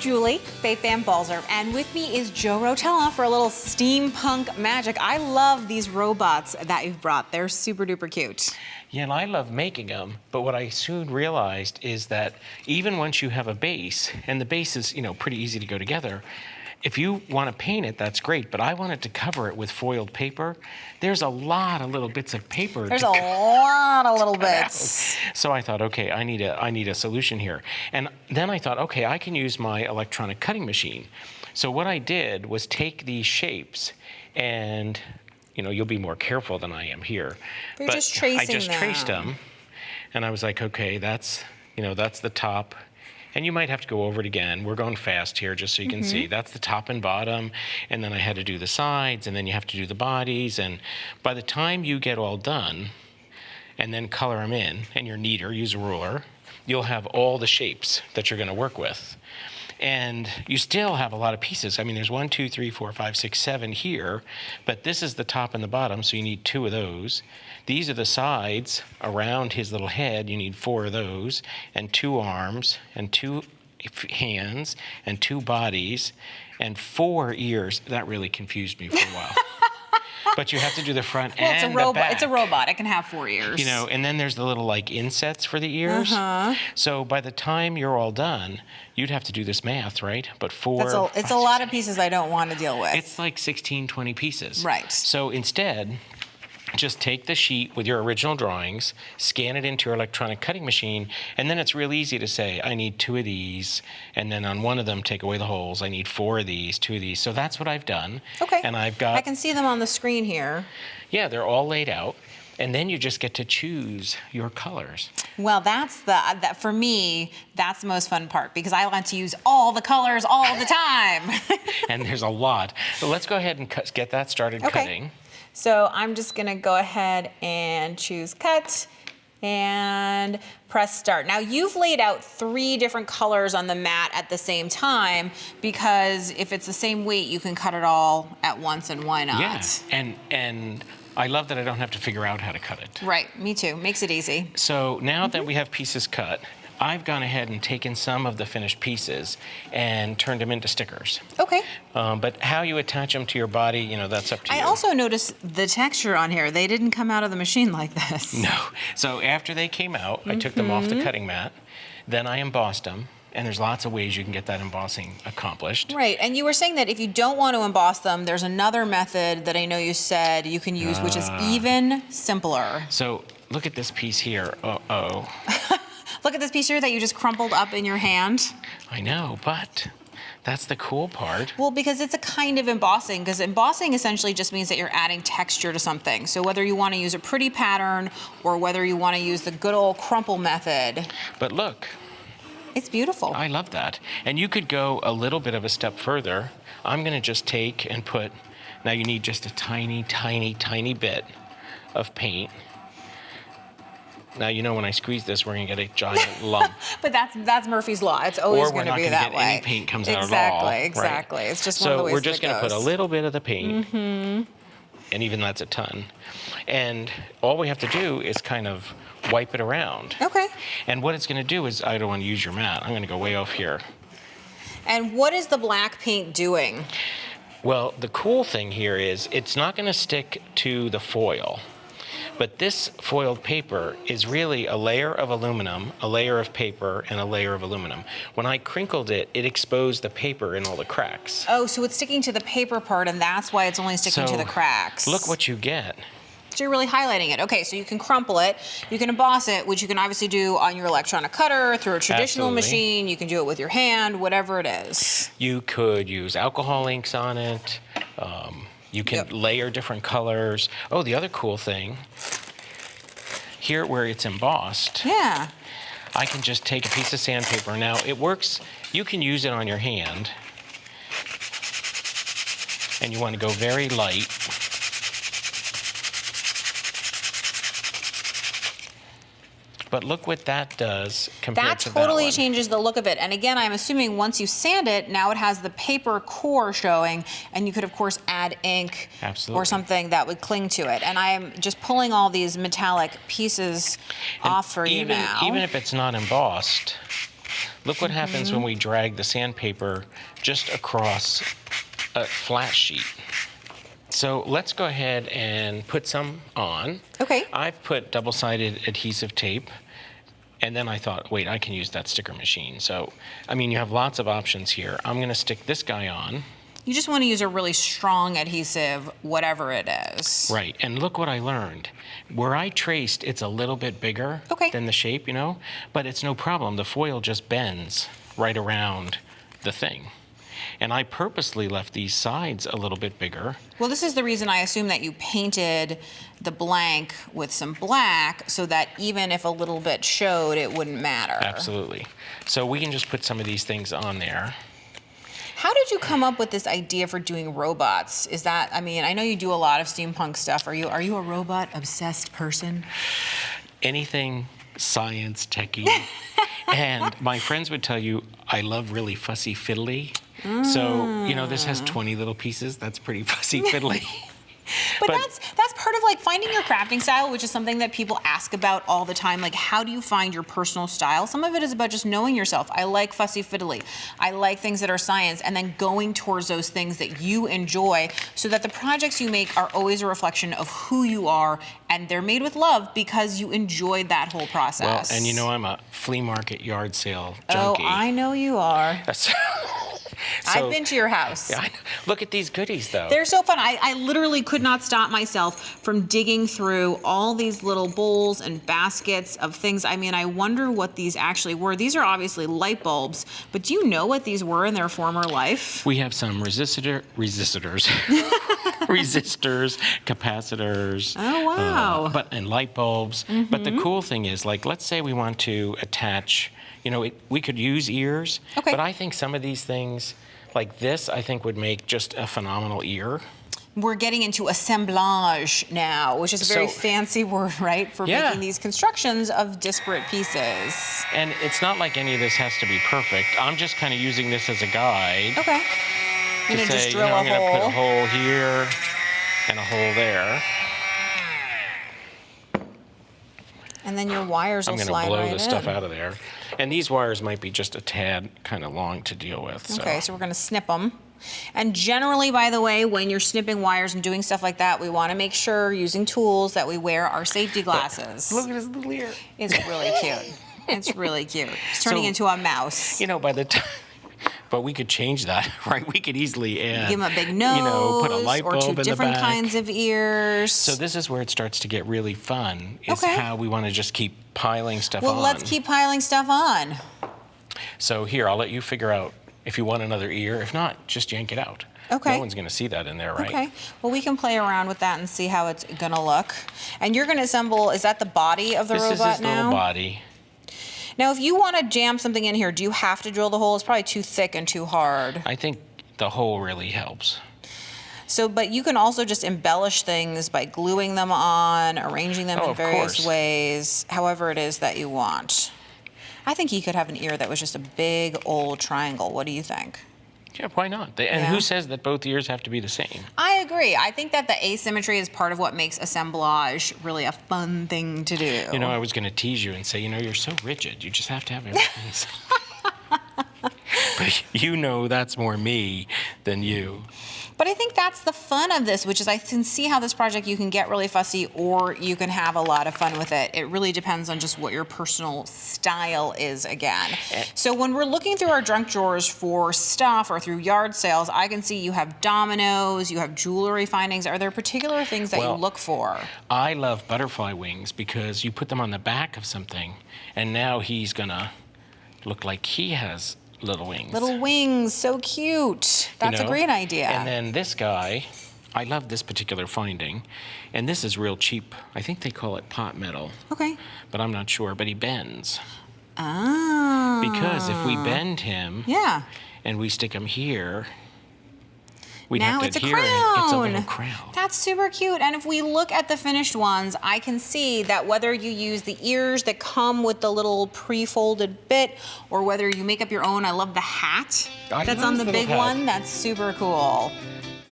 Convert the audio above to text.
Julie Fei Fan Balzer, and with me is Joe Rotella for a little steampunk magic. I love these robots that you've brought. They're super duper cute. Yeah, and I love making them, but what I soon realized is that even once you have a base, and the base is, pretty easy to go together, if you want to paint it, that's great, but I wanted to cover it with foiled paper. There's a lot of little bits of paper. There's a lot of little bits. So I thought, okay, I need a solution here. And then I thought, okay, I can use my electronic cutting machine. So what I did was take these shapes and, you'll be more careful than I am here. You're just tracing I just them. traced them, and I was like, okay, that's the top. And you might have to go over it again. We're going fast here just so you can see. That's the top and bottom. And then I had to do the sides, and then you have to do the bodies. And by the time you get all done, and then color them in, and you're neater, use a ruler, you'll have all the shapes that you're going to work with. And you still have a lot of pieces. I mean, there's 1, 2, 3, 4, 5, 6, 7 here, but this is the top and the bottom, so you need 2 of those. These are the sides around his little head. You need 4 of those, and 2 arms, and 2 hands, and 2 bodies, and 4 ears. That really confused me for a while. But you have to do the front and the back. It's a robot. It can have 4 ears. And then there's the little insets for the ears. So by the time you're all done, you'd have to do this math, right? But it's a lot of pieces I don't want to deal with. It's like 16, 20 pieces. Right. So instead, just take the sheet with your original drawings, scan it into your electronic cutting machine, and then it's real easy to say, I need 2 of these, and then on one of them, take away the holes. I need 4 of these, 2 of these. So that's what I've done. Okay. And I can see them on the screen here. Yeah, they're all laid out. And then you just get to choose your colors. Well, for me, that's the most fun part because I want to use all the colors all the time. And there's a lot. So let's go ahead and get that started cutting. So I'm just gonna go ahead and choose cut and press start. Now you've laid out 3 different colors on the mat at the same time because if it's the same weight, you can cut it all at once and why not? Yeah, and I love that I don't have to figure out how to cut it. Right, me too, makes it easy. So now that we have pieces cut, I've gone ahead and taken some of the finished pieces and turned them into stickers. Okay. But how you attach them to your body, that's up to you. I also noticed the texture on here. They didn't come out of the machine like this. No. So after they came out, I took them off the cutting mat. Then I embossed them. And there's lots of ways you can get that embossing accomplished. Right, and you were saying that if you don't want to emboss them, there's another method that I know you said you can use, which is even simpler. So look at this piece here. Uh-oh. Look at this piece here that you just crumpled up in your hand. I know, but that's the cool part. Well, because it's a kind of embossing, because embossing essentially just means that you're adding texture to something. So whether you want to use a pretty pattern or whether you want to use the good old crumple method. But look. It's beautiful. I love that. And you could go a little bit of a step further. I'm going to just take and put, now you need just a tiny, tiny, tiny bit of paint. Now, when I squeeze this, we're going to get a giant lump. But that's Murphy's Law. It's always going to be that way. Any paint comes out at all. Exactly. Right? It's just one of the ways So we're just going to put a little bit of the paint. And even that's a ton. And all we have to do is kind of wipe it around. Okay. And what it's going to do is, I don't want to use your mat. I'm going to go way off here. And what is the black paint doing? Well, the cool thing here is it's not going to stick to the foil. But this foiled paper is really a layer of aluminum, a layer of paper, and a layer of aluminum. When I crinkled it, it exposed the paper in all the cracks. Oh, so it's sticking to the paper part, and that's why it's only sticking to the cracks. Look what you get. So you're really highlighting it. Okay, so you can crumple it, you can emboss it, which you can obviously do on your electronic cutter, through a traditional machine, you can do it with your hand, whatever it is. You could use alcohol inks on it. You can layer different colors. Oh, the other cool thing, here where it's embossed, I can just take a piece of sandpaper. Now, it works, you can use it on your hand, and you want to go very light. But look what that does compared to that one. That totally changes the look of it. And again, I'm assuming once you sand it, now it has the paper core showing, and you could, of course, add ink or something that would cling to it. And I'm just pulling all these metallic pieces off for you now. Even if it's not embossed, Look what happens when we drag the sandpaper just across a flat sheet. So let's go ahead and put some on. Okay. I've put double-sided adhesive tape, and then I thought, wait, I can use that sticker machine. So, I mean, you have lots of options here. I'm gonna stick this guy on. You just want to use a really strong adhesive, whatever it is. Right, and look what I learned. Where I traced, it's a little bit bigger than the shape, you know, but it's no problem. The foil just bends right around the thing. And I purposely left these sides a little bit bigger. Well, this is the reason I assume that you painted the blank with some black so that even if a little bit showed, it wouldn't matter. Absolutely. So we can just put some of these things on there. How did you come up with this idea for doing robots? Is that, I mean, I know you do a lot of steampunk stuff. Are you a robot obsessed person? Anything science, techie. And my friends would tell you I love really fussy fiddly. So, you know, this has 20 little pieces. That's pretty fussy fiddly. But that's part of like finding your crafting style, which is something that people ask about all the time. Like, how do you find your personal style? Some of it is about just knowing yourself. I like fussy fiddly. I like things that are science, and then going towards those things that you enjoy so that the projects you make are always a reflection of who you are, and they're made with love because you enjoyed that whole process. Well, and you know, I'm a flea market yard sale junkie. Oh, I know you are. I've been to your house. Yeah, look at these goodies, though. They're so fun. I literally could not stop myself from digging through all these little bowls and baskets of things. I mean, I wonder what these actually were. These are obviously light bulbs, but do you know what these were in their former life? We have some resistors, capacitors. Oh, wow. And light bulbs. But the cool thing is, like, let's say we want to attach, you know, we could use ears, but I think some of these things, like this, I think would make just a phenomenal ear. We're getting into assemblage now, which is a very fancy word, right, for making these constructions of disparate pieces. And it's not like any of this has to be perfect. I'm just kind of using this as a guide. Okay. To say, just drill I'm a going to hole. put a hole here and a hole there. And then your wires will slide right in. I'm going to blow the stuff out of there. And these wires might be just a tad kind of long to deal with. So. Okay, so we're going to snip them. And generally, by the way, when you're snipping wires and doing stuff like that, we want to make sure, using tools, that we wear our safety glasses. Look at his little ear. It's really cute. It's really cute. It's turning into a mouse. You know, by the time... But we could change that, right? We could easily add, give him a big nose, you know, put a light bulb or two in the different back. kinds of ears. So this is where it starts to get really fun, is how we want to just keep piling stuff on. Well, let's keep piling stuff on. So here, I'll let you figure out if you want another ear. If not, just yank it out. Okay. No one's going to see that in there, right? Okay. Well, we can play around with that and see how it's going to look. And you're going to assemble, is that the body of the robot now? This is his little body. Now, if you want to jam something in here, do you have to drill the hole? It's probably too thick and too hard. I think the hole really helps. So, but you can also just embellish things by gluing them on, arranging them in various ways, however it is that you want. I think you could have an ear that was just a big old triangle. What do you think? Yeah, why not? And who says that both ears have to be the same? I agree. I think that the asymmetry is part of what makes assemblage really a fun thing to do. You know, I was going to tease you and say, you know, you're so rigid. You just have to have everything. But you know that's more me than you. But I think that's the fun of this, which is I can see how this project you can get really fussy or you can have a lot of fun with it. It really depends on just what your personal style is again. So when we're looking through our junk drawers for stuff or through yard sales, I can see you have dominoes, you have jewelry findings. Are there particular things that you look for? I love butterfly wings because you put them on the back of something and now he's gonna look like he has little wings. Little wings, so cute. That's a great idea. And then this guy, I love this particular finding, and this is real cheap. I think they call it pot metal. Okay. But I'm not sure, but he bends. Ah. Because if we bend him and we stick him here, we'd now have it's to a adhere crown. It's a little crown. That's super cute. And if we look at the finished ones, I can see that whether you use the ears that come with the little pre-folded bit or whether you make up your own, I love the hat that's on the big one. That's super cool.